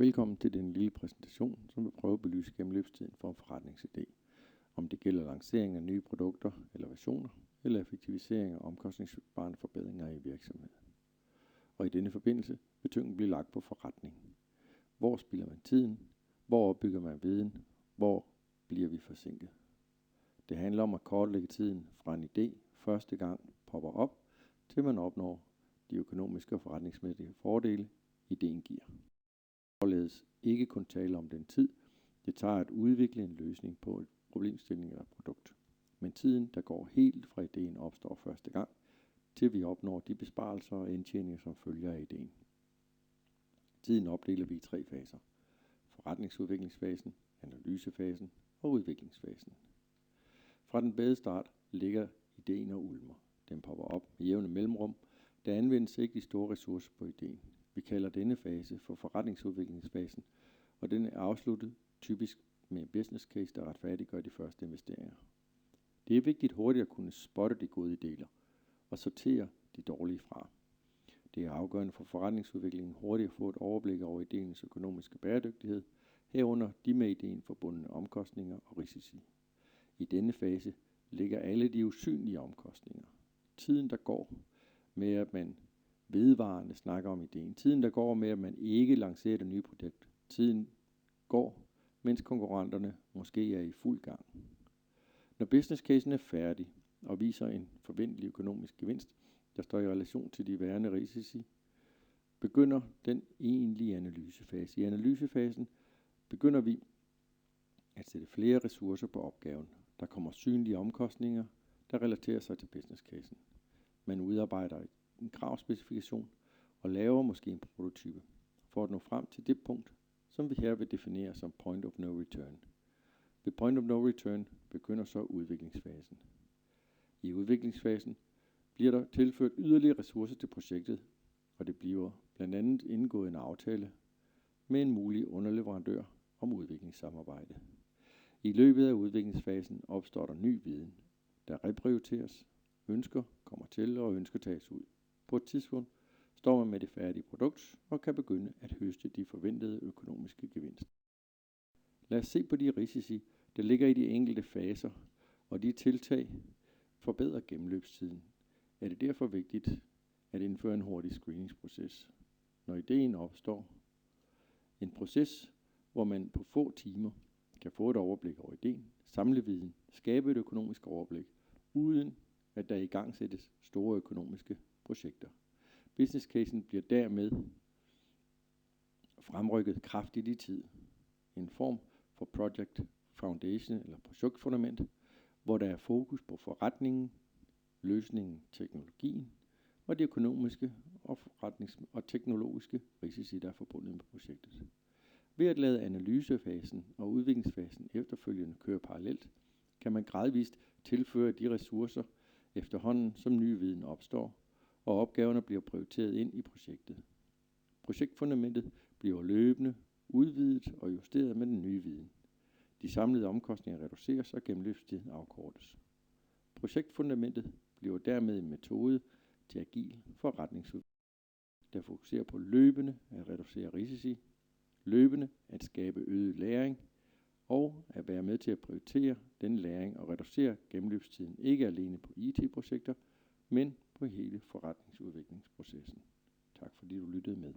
Velkommen til den lille præsentation, som vil prøve at belyse gennemløbstiden for en forretningsidé. Om det gælder lancering af nye produkter eller versioner, eller effektivisering og omkostningsbesparende forbedringer i virksomheden. Og i denne forbindelse vil tyngden blive lagt på forretningen. Hvor spilder man tiden? Hvor opbygger man viden? Hvor bliver vi forsinket? Det handler om at kortlægge tiden fra en idé første gang popper op, til man opnår de økonomiske og forretningsmæssige fordele, ideen giver. Således ikke kun tale om den tid, det tager at udvikle en løsning på et problemstilling eller produkt. Men tiden, der går helt fra ideen opstår første gang, til vi opnår de besparelser og indtjeninger, som følger af ideen. Tiden opdeler vi i 3 faser. Forretningsudviklingsfasen, analysefasen og udviklingsfasen. Fra den bedste start ligger ideen og ulmer. Den popper op med jævne mellemrum. Der anvendes ikke de store ressourcer på ideen. Vi kalder denne fase for forretningsudviklingsfasen, og den er afsluttet typisk med en business case, der retfærdiggør de første investeringer. Det er vigtigt hurtigt at kunne spotte de gode idéer og sortere de dårlige fra. Det er afgørende for forretningsudviklingen hurtigt at få et overblik over idéens økonomiske bæredygtighed, herunder de med ideen forbundne omkostninger og risici. I denne fase ligger alle de usynlige omkostninger. Tiden, der går med, at man vedvarende snakker om ideen. Tiden, der går med, at man ikke lancerer det nye produkt. Tiden går, mens konkurrenterne måske er i fuld gang. Når business casen er færdig og viser en forventelig økonomisk gevinst, der står i relation til de værende risici, begynder den egentlige analysefase. I analysefasen begynder vi at sætte flere ressourcer på opgaven. Der kommer synlige omkostninger, der relaterer sig til business casen. Man udarbejder en kravspecifikation og laver måske en prototype for at nå frem til det punkt, som vi her vil definere som point of no return. Ved point of no return begynder så udviklingsfasen. I udviklingsfasen bliver der tilført yderligere ressourcer til projektet, og det bliver blandt andet indgået en aftale med en mulig underleverandør om udviklingssamarbejde. I løbet af udviklingsfasen opstår der ny viden, der reprioriteres, ønsker kommer til og ønsker tages ud. På et tidspunkt står man med det færdige produkt og kan begynde at høste de forventede økonomiske gevinster. Lad os se på de risici, der ligger i de enkelte faser, og de tiltag forbedrer gennemløbstiden. Er det derfor vigtigt at indføre en hurtig screeningsproces? Når ideen opstår, en proces, hvor man på få timer kan få et overblik over ideen, samle viden, skabe et økonomisk overblik, uden at der igangsættes store økonomiske projekter. Business casen bliver dermed fremrykket kraftigt i tid. En form for project foundation eller projektfundament, hvor der er fokus på forretningen, løsningen, teknologien og de økonomiske og teknologiske risici, der er forbundet med projektet. Ved at lade analysefasen og udviklingsfasen efterfølgende køre parallelt, kan man gradvist tilføre de ressourcer efterhånden, som ny viden opstår, og opgaverne bliver prioriteret ind i projektet. Projektfundamentet bliver løbende udvidet og justeret med den nye viden. De samlede omkostninger reduceres og gennemløbstiden afkortes. Projektfundamentet bliver dermed en metode til agil forretningsudvikling, der fokuserer på løbende at reducere risici, løbende at skabe øget læring og at være med til at prioritere den læring og reducere gennemløbstiden ikke alene på IT-projekter, men på hele forretningsudviklingsprocessen. Tak fordi du lyttede med.